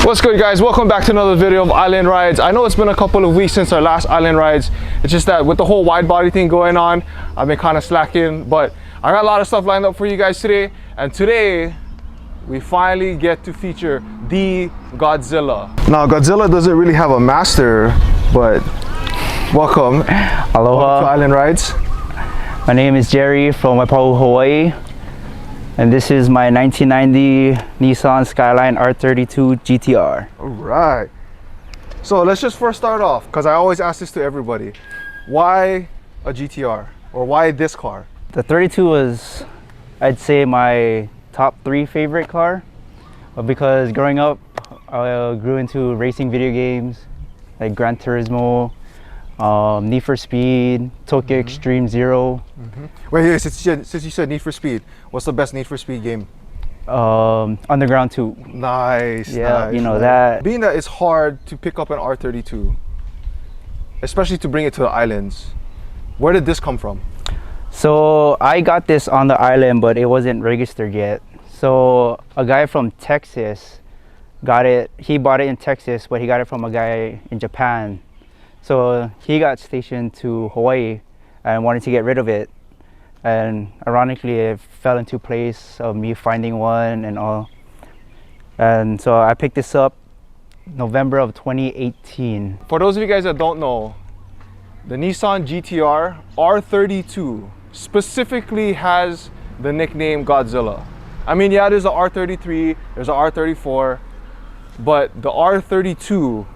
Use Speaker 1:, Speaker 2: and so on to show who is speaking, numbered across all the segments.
Speaker 1: What's good, guys? Welcome back to another video of Island Rides. I know it's been a couple of weeks since our last Island Rides. It's just that with the whole wide body thing going on, I've been kind of slacking, but I got a lot of stuff lined up for you guys today. And today we finally get to feature the Godzilla. Now Godzilla doesn't really have a master, but welcome.
Speaker 2: Aloha.
Speaker 1: Welcome to Island Rides.
Speaker 2: My name is Jerry from Waipahu, Hawaii. And this is my 1990 Nissan Skyline R32 GTR.
Speaker 1: All right. So let's just first start off, because I always ask this to everybody. Why a GTR? Or why this car?
Speaker 2: The 32 was, I'd say, my top 3 favorite car. Because growing up, I grew into racing video games like Gran Turismo, Need for Speed, Tokyo Extreme Zero.
Speaker 1: Wait, since you said Need for Speed, what's the best Need for Speed game?
Speaker 2: Underground 2.
Speaker 1: Nice.
Speaker 2: Yeah,
Speaker 1: nice,
Speaker 2: you know
Speaker 1: nice.
Speaker 2: that.
Speaker 1: Being that it's hard to pick up an R32, especially to bring it to the islands, where did this come from?
Speaker 2: So I got this on the island, but it wasn't registered yet. So a guy from Texas got it. He bought it in Texas, but he got it from a guy in Japan. So he got stationed to Hawaii and wanted to get rid of it. And ironically, it fell into place of me finding one and all. And so I picked this up November of 2018.
Speaker 1: For those of you guys that don't know, the Nissan GTR R32 specifically has the nickname Godzilla. I mean, yeah, there's a R33, there's a R34, but the R32,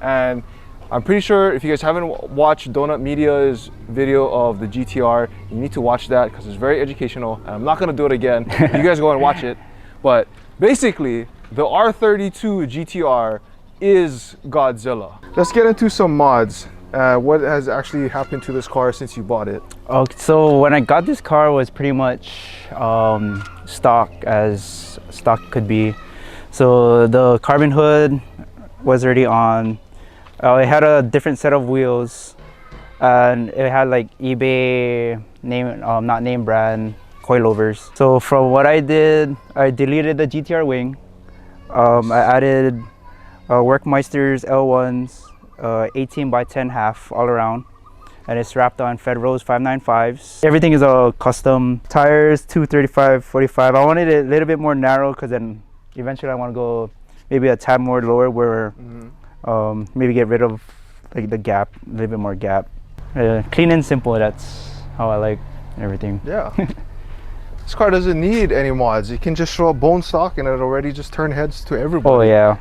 Speaker 1: and I'm pretty sure if you guys haven't watched Donut Media's video of the GTR, you need to watch that because it's very educational, and I'm not gonna do it again. You guys go and watch it. But basically, the R32 GTR is Godzilla. Let's get into some mods. What has actually happened to this car since you bought it?
Speaker 2: Okay, so when I got this car, it was pretty much stock as stock could be. So the carbon hood was already on. It had a different set of wheels, and it had like eBay name, not name brand coilovers. So from what I did, I deleted the GTR wing. I added Workmeister's L1s, 18 by 10 half all around, and it's wrapped on Federos 595s. Everything is all custom. Tires 235/45. I wanted it a little bit more narrow because then eventually I want to go maybe a tad more lower where maybe get rid of like the gap, a little bit more gap. Clean and simple, that's how I like everything.
Speaker 1: Yeah. This car doesn't need any mods. You can just show up bone stock and it already just turn heads to everybody.
Speaker 2: Oh yeah,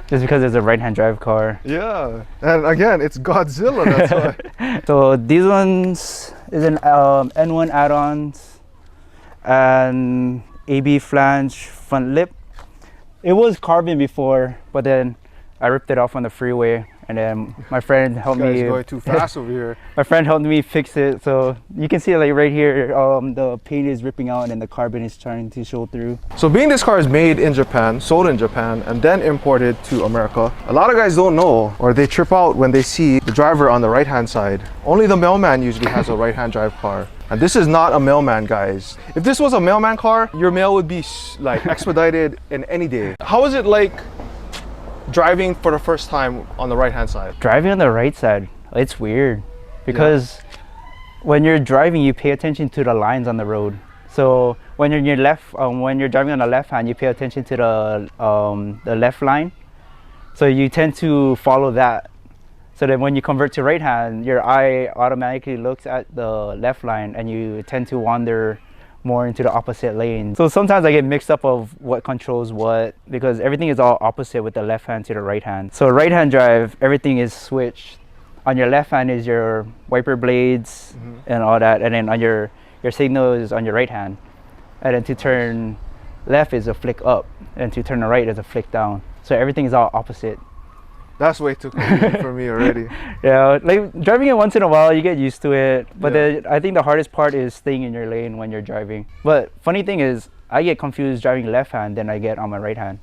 Speaker 2: just because it's a right-hand drive car.
Speaker 1: Yeah, and again, it's Godzilla, that's why.
Speaker 2: So these ones is an N1 add-ons and AB flange front lip. It was carbon before, but then I ripped it off on the freeway, and then my friend helped me.
Speaker 1: Going too fast over here.
Speaker 2: My friend helped me fix it, so you can see like right here, the paint is ripping out and the carbon is trying to show through.
Speaker 1: So being this car is made in Japan, sold in Japan, and then imported to America, a lot of guys don't know, or they trip out when they see the driver on the right-hand side. Only the mailman usually has a right-hand drive car. And this is not a mailman, guys. If this was a mailman car, your mail would be like expedited in any day. How is it like driving for the first time on the right hand side?
Speaker 2: Driving on the right side, it's weird because when you're driving, you pay attention to the lines on the road. So when you're in your left, when you're driving on the left hand, you pay attention to the left line. So you tend to follow that. So then when you convert to right hand, your eye automatically looks at the left line and you tend to wander more into the opposite lane. So sometimes I get mixed up of what controls what, because everything is all opposite with the left hand to the right hand. So right hand drive, everything is switched. On your left hand is your wiper blades and all that, and then on your signal is on your right hand. And then to turn left is a flick up, and to turn right is a flick down. So everything is all opposite.
Speaker 1: That's way too confusing for me already.
Speaker 2: Yeah, like driving it once in a while, you get used to it. But I think the hardest part is staying in your lane when you're driving. But funny thing is, I get confused driving left hand than I get on my right hand.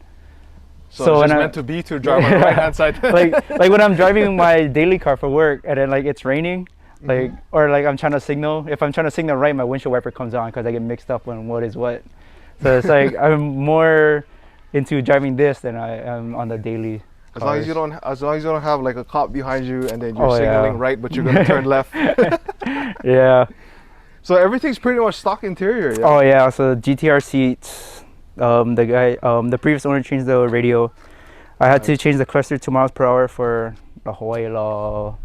Speaker 1: So it's meant to be to drive on the right hand side.
Speaker 2: like when I'm driving my daily car for work and then like it's raining, like or like I'm trying to signal. If I'm trying to signal right, my windshield wiper comes on because I get mixed up on what is what. So it's like I'm more into driving this than I am on the daily.
Speaker 1: As long as you don't, have like a cop behind you and then you're
Speaker 2: Oh,
Speaker 1: signaling
Speaker 2: yeah.
Speaker 1: right, but you're gonna turn left.
Speaker 2: Yeah.
Speaker 1: So everything's pretty much stock interior. Yeah?
Speaker 2: Oh yeah. So GTR seats. The previous owner changed the radio. I had to change the cluster to miles per hour for the Hawaii law,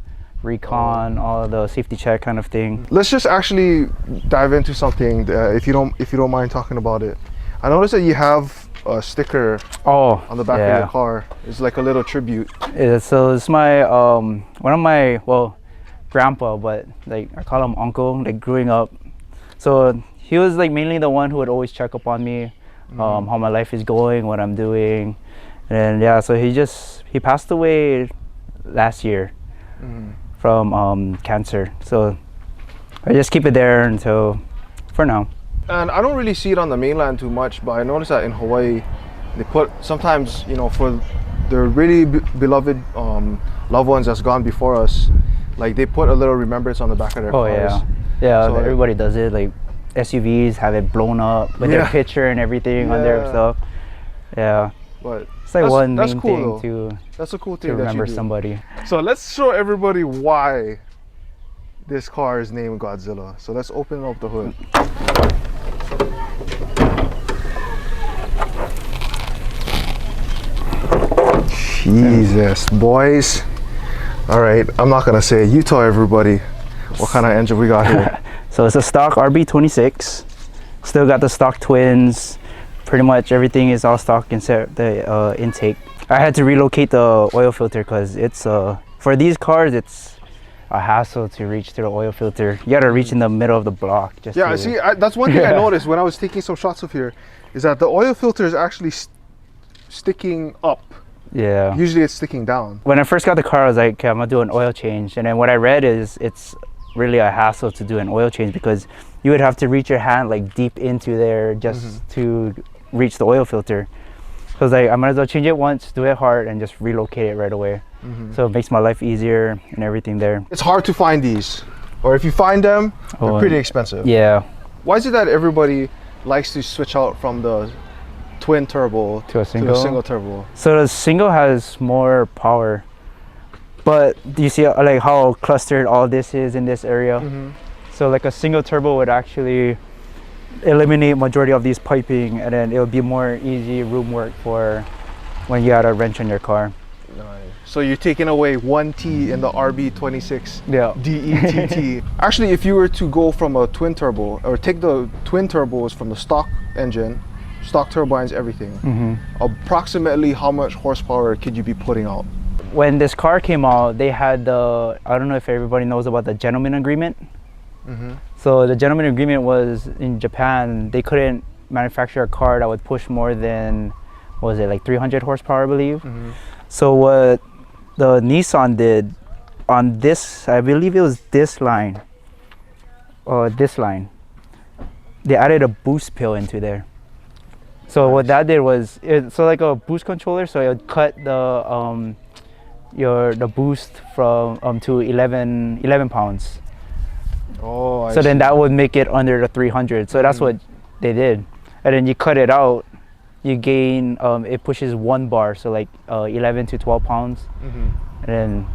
Speaker 2: recon, all the safety check kind of thing.
Speaker 1: Let's just actually dive into something if you don't mind talking about it. I noticed that you have a sticker on the back of your car. It's like a little tribute.
Speaker 2: Yeah, so it's my one of my grandpa, but like I call him uncle, like growing up. So he was like mainly the one who would always check up on me, how my life is going, what I'm doing. And yeah, so he passed away last year from cancer. So I just keep it there until for now.
Speaker 1: And I don't really see it on the mainland too much, but I noticed that in Hawaii, they put sometimes, for their really beloved loved ones that's gone before us, like they put a little remembrance on the back of their cars.
Speaker 2: Yeah,
Speaker 1: So
Speaker 2: everybody does it. Like SUVs have it blown up with their picture and everything on their stuff. Yeah,
Speaker 1: but
Speaker 2: it's like one
Speaker 1: that's
Speaker 2: main
Speaker 1: cool,
Speaker 2: thing
Speaker 1: that's a cool thing
Speaker 2: to
Speaker 1: that
Speaker 2: remember
Speaker 1: you do.
Speaker 2: somebody.
Speaker 1: So let's show everybody why this car is named Godzilla. So let's open up the hood. Jesus, boys. All right, I'm not gonna say it. You tell everybody what kind of engine we got here.
Speaker 2: So it's a stock RB26. Still got the stock twins. Pretty much everything is all stock except the intake. I had to relocate the oil filter because it's for these cars it's a hassle to reach to the oil filter. You gotta reach in the middle of the block. Just
Speaker 1: Yeah, see, that's one thing I noticed when I was taking some shots of here, is that the oil filter is actually sticking up.
Speaker 2: Yeah.
Speaker 1: Usually it's sticking down.
Speaker 2: When I first got the car, I was like, okay, I'm gonna do an oil change. And then what I read is it's really a hassle to do an oil change because you would have to reach your hand like deep into there just to reach the oil filter. So I was like, I might as well change it once, do it hard, and just relocate it right away. So it makes my life easier and everything there.
Speaker 1: It's hard to find these, or if you find them, they're pretty expensive.
Speaker 2: Yeah.
Speaker 1: Why is it that everybody likes to switch out from the twin turbo
Speaker 2: To a single?
Speaker 1: to a single turbo?
Speaker 2: So the single has more power, but do you see like how clustered all this is in this area? So like a single turbo would actually eliminate majority of these piping, and then it'll be more easy room work for when you got a wrench on your car.
Speaker 1: Nice. So you're taking away one T in the RB26
Speaker 2: Yeah.
Speaker 1: DETT. Actually, if you were to go from a twin turbo, or take the twin turbos from the stock engine, stock turbines, everything, approximately how much horsepower could you be putting out?
Speaker 2: When this car came out, they had the, I don't know if everybody knows about the gentleman agreement. So the gentleman agreement was in Japan, they couldn't manufacture a car that would push more than, what was it, like 300 horsepower, I believe. So what the Nissan did on this, I believe it was this line, they added a boost pill into there. So what that did was, so like a boost controller, so it would cut the the boost from to 11 pounds.
Speaker 1: Oh, I
Speaker 2: So
Speaker 1: see.
Speaker 2: then that would make it under the 300. So that's what they did. And then you cut it out, you gain, it pushes 1 bar, so like 11 to 12 pounds. And then,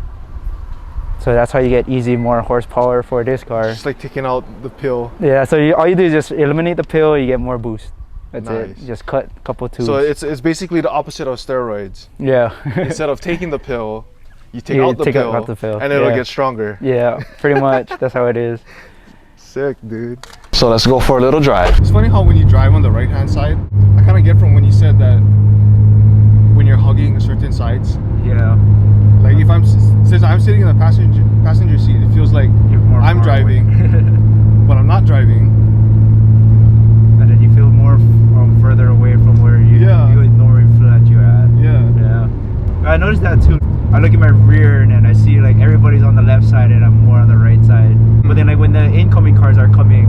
Speaker 2: so that's how you get easy more horsepower for this car.
Speaker 1: Just like taking out the pill.
Speaker 2: Yeah, so all you do is just eliminate the pill, you get more boost. That's
Speaker 1: Nice.
Speaker 2: it. Just cut a couple tubes.
Speaker 1: So it's basically the opposite of steroids.
Speaker 2: Yeah.
Speaker 1: Instead of taking the pill, you take
Speaker 2: You
Speaker 1: out the
Speaker 2: take
Speaker 1: pill,
Speaker 2: out the pill,
Speaker 1: and it'll
Speaker 2: yeah.
Speaker 1: get stronger.
Speaker 2: Yeah, pretty much. That's how it is.
Speaker 1: Sick, dude. So let's go for a little drive. It's funny how when you drive on the right-hand side, I kind of get from when you said that when you're hugging certain sides.
Speaker 2: Yeah.
Speaker 1: Like if since I'm sitting in the passenger seat, it feels like
Speaker 2: You're more
Speaker 1: I'm
Speaker 2: far away.
Speaker 1: driving, but I'm not driving.
Speaker 2: And then you feel more further away from where you would normally feel that you at. Yeah. I noticed that too. I look at my rear and then I see like everybody's on the left side and I'm more on the right side. But then like when the incoming cars are coming,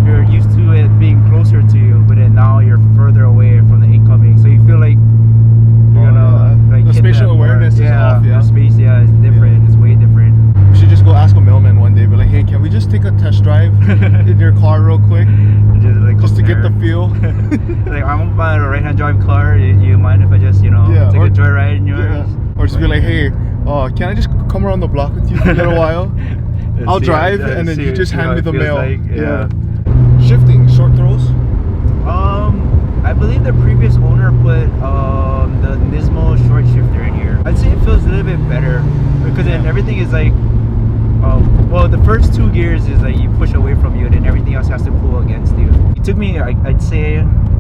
Speaker 2: you're used to it being closer to you, but then now you're further away from the incoming. So you feel like you're gonna like
Speaker 1: the
Speaker 2: hit
Speaker 1: spatial
Speaker 2: that more.
Speaker 1: awareness is off, yeah.
Speaker 2: The space, it's different. It's way different.
Speaker 1: We should just go ask a mailman one day, be like, hey, can we just take a test drive in your car real quick?
Speaker 2: Just
Speaker 1: Just to get the feel.
Speaker 2: Like, I'm on a right-hand drive car. You mind if I just, you know, take a joyride in yours?
Speaker 1: Yeah. Or just be like, hey, can I just come around the block with you for a little while? I'll drive, and then you just hand me the mail.
Speaker 2: Like, yeah.
Speaker 1: Shifting, short throws.
Speaker 2: I believe the previous owner put the Nismo short shifter in here. I'd say it feels a little bit better because then everything is like, well, the first 2 gears is like you push away from you, and then everything else has to pull against you. It took me, I'd say,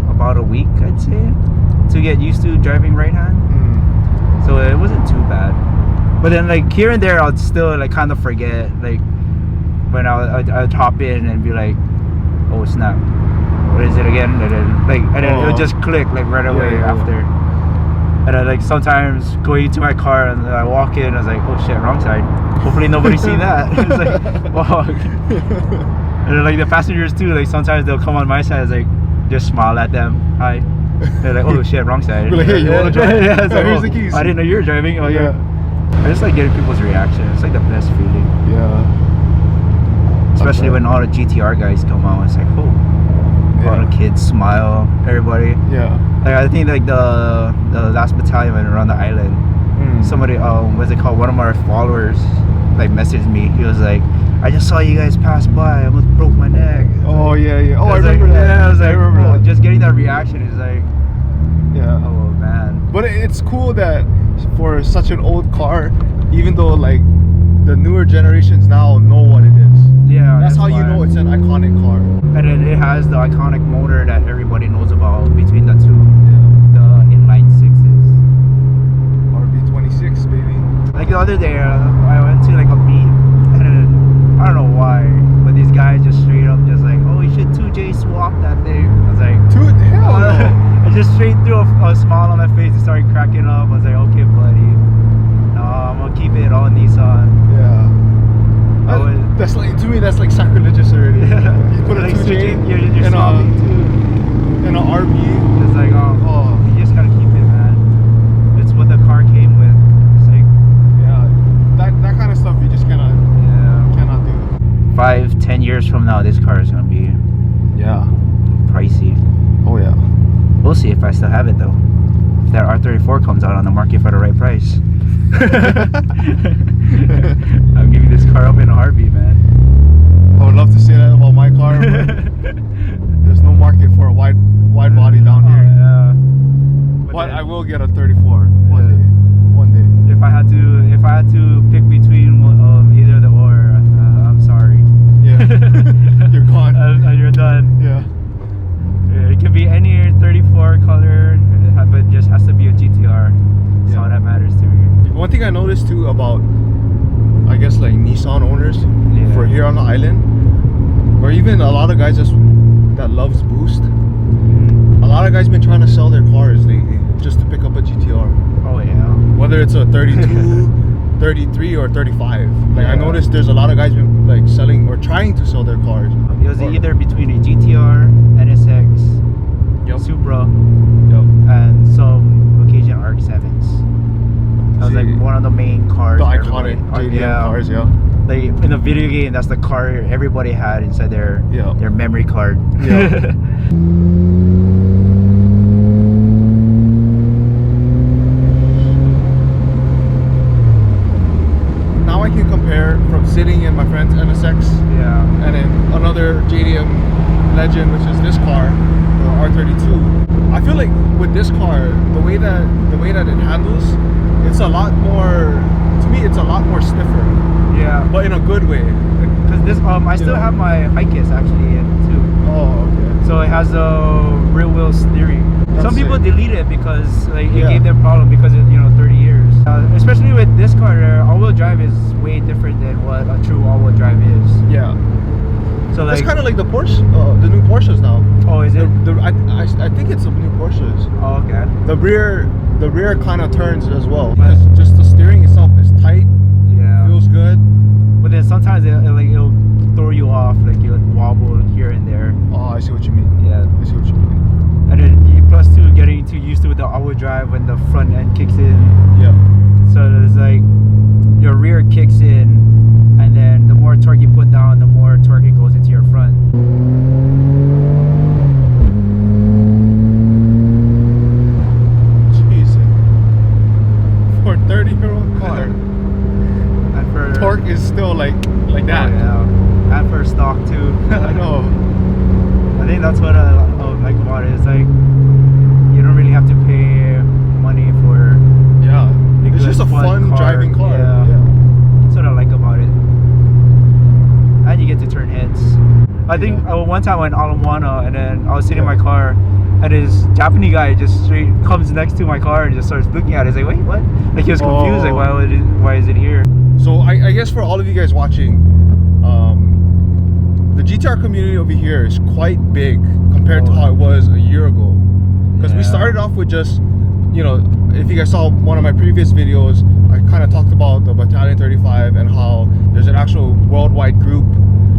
Speaker 2: about a week, to get used to driving right hand. So it wasn't too bad. But then like here and there, I'd still like kind of forget, like when I'd hop in and be like, oh snap, what is it again? And then it would just click like right away after. And I like sometimes going into my car and I walk in, I was like, oh shit, wrong side. Hopefully nobody's seen that. It's like, wow. And then like the passengers too, like sometimes they'll come on my side, it's like just smile at them, hi. They're like, oh shit, wrong side.
Speaker 1: Be like, hey, you wanna drive?
Speaker 2: Yeah, it's like,
Speaker 1: here's the keys.
Speaker 2: I didn't know you were driving. Oh yeah. I just like getting people's reaction. It's like the best feeling.
Speaker 1: Yeah.
Speaker 2: Especially when all the GTR guys come out. It's like, oh, all the kids smile, everybody.
Speaker 1: Yeah.
Speaker 2: Like I think like the last battalion went around the island. Somebody, what's it called? One of our followers like messaged me. He was like, I just saw you guys pass by. I almost broke my neck.
Speaker 1: Oh yeah, yeah. Oh, I
Speaker 2: remember
Speaker 1: that.
Speaker 2: Yeah, I was like,
Speaker 1: I remember that.
Speaker 2: Just getting that reaction is like,
Speaker 1: yeah.
Speaker 2: Oh man.
Speaker 1: But it's cool that for such an old car, even though like the newer generations now know what it is.
Speaker 2: Yeah.
Speaker 1: That's how you know it's an iconic car.
Speaker 2: And then it has the iconic motor that everybody knows about between the two. The inline sixes.
Speaker 1: RB26, baby.
Speaker 2: Like the other day, I went to like a meet, and then, I don't know why, but these guys just straight up just like, oh, you should 2J swap that thing. I was like,
Speaker 1: hell no.
Speaker 2: I just straight threw a smile on my face and started cracking up. I was like, okay, buddy, no, I'm gonna keep it all Nissan.
Speaker 1: Yeah. That's like, to me, that's like sacrilegious already. You put a
Speaker 2: like
Speaker 1: 2J
Speaker 2: you're
Speaker 1: in
Speaker 2: swapping too.
Speaker 1: an RB.
Speaker 2: It's like, you just gotta keep it, man. It's what the car came with. It's like,
Speaker 1: that kind of stuff you just cannot do.
Speaker 2: 5-10 years from now, this car is gonna be pricey.
Speaker 1: Oh yeah.
Speaker 2: We'll see if I still have it though. If that R34 comes out on the market for the right price. I'm giving this car up in a heartbeat, man.
Speaker 1: I would love to say that about my car, but there's no market for a wide body down here.
Speaker 2: Yeah.
Speaker 1: But I will get a 34 one day.
Speaker 2: If I had to pick between either the or, I'm sorry.
Speaker 1: Yeah. You're gone.
Speaker 2: You're done.
Speaker 1: Yeah.
Speaker 2: It can be any 34 color, but it just has to be a GTR. That's all that matters to me.
Speaker 1: One thing I noticed too about, I guess, like Nissan owners for here on the island, or even a lot of guys that loves Boost, a lot of guys been trying to sell their cars lately just to pick up a GTR.
Speaker 2: Oh yeah.
Speaker 1: Whether it's a 32, 33, or 35. Like I noticed there's a lot of guys been like selling or trying to sell their cars.
Speaker 2: It was either between a GTR, NSX, Supra, and some occasion RX-7s. That was like one of the main cars.
Speaker 1: The iconic JDM cars,
Speaker 2: Like in a video game, that's the car everybody had inside their memory card.
Speaker 1: Yeah. Now I can compare from sitting in my friend's NSX and then another JDM legend, which is this car, the R32. I feel like with this car, the way that it handles, it's a lot more, to me it's a lot more stiffer.
Speaker 2: Yeah.
Speaker 1: But in a good way.
Speaker 2: Because this I still have my Hikis actually in too.
Speaker 1: Oh, okay.
Speaker 2: So it has a rear wheel steering. Some people delete it because like it gave them problem because of 30 years. Especially with this car, all-wheel drive is way different than what a true all-wheel drive is.
Speaker 1: Yeah.
Speaker 2: So like,
Speaker 1: it's kind of like the Porsche, the new Porsches now.
Speaker 2: Oh, is it?
Speaker 1: I think it's the new Porsches.
Speaker 2: Oh, okay.
Speaker 1: The rear kind of turns as well. Because just the steering itself is tight.
Speaker 2: Yeah.
Speaker 1: Feels good.
Speaker 2: But then sometimes it'll throw you off, like you'll wobble here and there.
Speaker 1: Oh, I see what you mean.
Speaker 2: Yeah.
Speaker 1: I see what you mean.
Speaker 2: And then plus too, getting too used to the all-wheel drive when the front end kicks in.
Speaker 1: Yeah.
Speaker 2: So it's like your rear kicks in, and then the more torque you put down, the more torque it goes into your front.
Speaker 1: like that.
Speaker 2: Yeah, and for stock too.
Speaker 1: I know.
Speaker 2: I think that's what I like about it. It's like you don't really have to pay money for.
Speaker 1: Yeah,
Speaker 2: a
Speaker 1: it's
Speaker 2: good,
Speaker 1: just a fun driving car.
Speaker 2: Yeah. That's what I like about it. And you get to turn heads. I think one time I went Alamwana and then I was sitting in my car and this Japanese guy just straight comes next to my car and just starts looking at it. He's like, wait, what? Like he was confused, like why is it here?
Speaker 1: So I guess for all of you guys watching, the GTR community over here is quite big compared to how it was a year ago. Because we started off with just, you know, if you guys saw one of my previous videos, I kind of talked about the Battalion 35 and how there's an actual worldwide group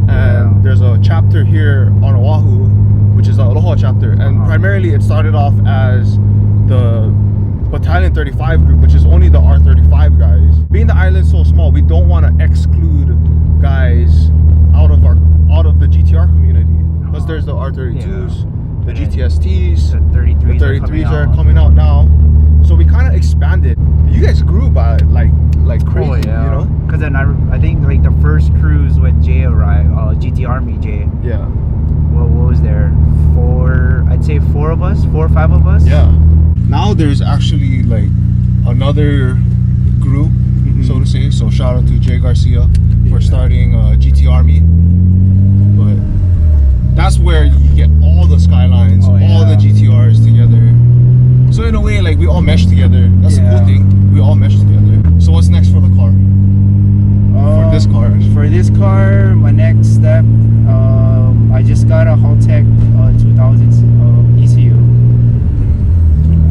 Speaker 1: and there's a chapter here on Oahu, which is the Aloha chapter, and primarily it started off as the Battalion 35 group, which is only the R35 guys. Being the island's so small, we don't want to exclude guys out of the GTR community, because there's the R32s, the GTSTs, the 33s are coming out now. So we kind of expanded. You guys grew by like crazy, you know?
Speaker 2: Because then I think like the first cruise when Jay arrived, GT Army Jay.
Speaker 1: Yeah.
Speaker 2: What was there? I'd say 4 or 5 of us.
Speaker 1: Yeah. Now there's actually like another group, so to say. So shout out to Jay Garcia for starting GT Army. But that's where you get all the Skylines, all the GTRs together. So in a way, like we all mesh together. That's the cool thing. We all mesh together. So what's next for the car? For this car?
Speaker 2: For this car, my next step, I just got a Haltech 2000 ECU.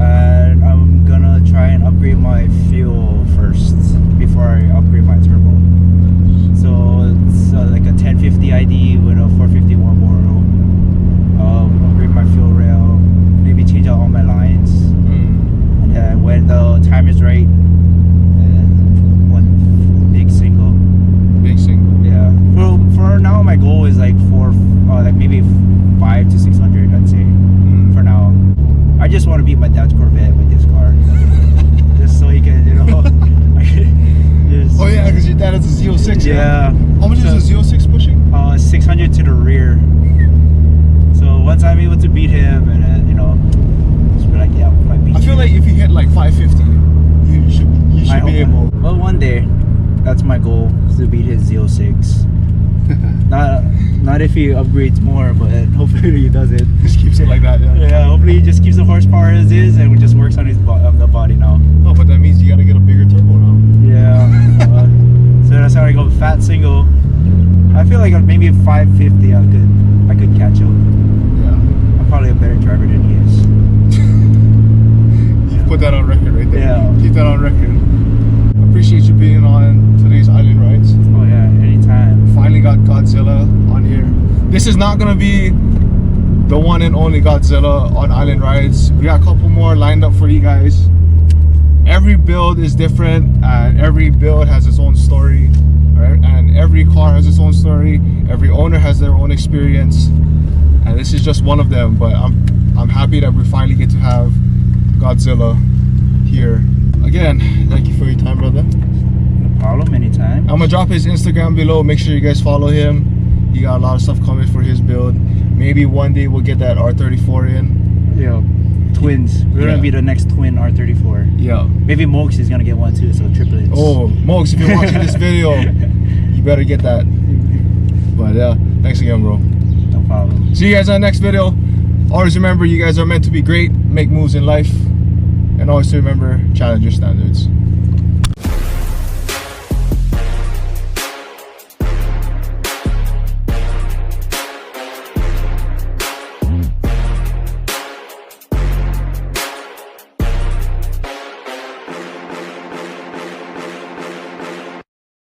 Speaker 2: And I'm gonna try and upgrade my fuel first before I upgrade my turbo. So it's like a 1050 ID with a 451 Boro. Upgrade my fuel rail, maybe change out all my lines. And then when the time is right, one big single.
Speaker 1: Big single.
Speaker 2: Yeah. For now, my goal is like like maybe 500 to 600, I'd say. For now, I just want to beat my dad's Corvette with this car, just so he can, you know. Just,
Speaker 1: oh yeah, because your dad has a Z06.
Speaker 2: Yeah.
Speaker 1: How much is a Z06 pushing?
Speaker 2: 600 to the rear. So once I'm able to beat him, and then, you know, just be like, yeah, I beat.
Speaker 1: I feel like if you hit like 550, you should be able.
Speaker 2: Well, one day, that's my goal, is to beat his Z06. Not if he upgrades more, but hopefully he does it.
Speaker 1: Just keeps it like that, yeah.
Speaker 2: Yeah, hopefully he just keeps the horsepower as is and just works on his the body now.
Speaker 1: Oh, but that means you gotta get a bigger turbo now.
Speaker 2: Yeah. So that's how I go fat single. I feel like maybe 550 I could catch up.
Speaker 1: Yeah.
Speaker 2: I'm probably a better driver than he is.
Speaker 1: You've put that on record right there.
Speaker 2: Yeah.
Speaker 1: Keep that on record. Appreciate you being on today's Island Rides.
Speaker 2: Oh yeah, anytime.
Speaker 1: Finally got Godzilla on here. This is not gonna be the one and only Godzilla on Island Rides. We got a couple more lined up for you guys. Every build is different, and every build has its own story, right? And every car has its own story. Every owner has their own experience, and this is just one of them. But I'm happy that we finally get to have Godzilla here. Again, thank you for your time, brother.
Speaker 2: No problem, anytime.
Speaker 1: I'm gonna drop his Instagram below. Make sure you guys follow him. He got a lot of stuff coming for his build. Maybe one day we'll get that R34 in.
Speaker 2: Yeah, twins. We're gonna be the next twin R34.
Speaker 1: Yeah.
Speaker 2: Maybe Mokes is gonna get one too, so triplets.
Speaker 1: Oh, Mokes, if you're watching this video, you better get that. But yeah, thanks again, bro.
Speaker 2: No problem.
Speaker 1: See you guys on the next video. Always remember, you guys are meant to be great, make moves in life, and always remember, challenge your standards.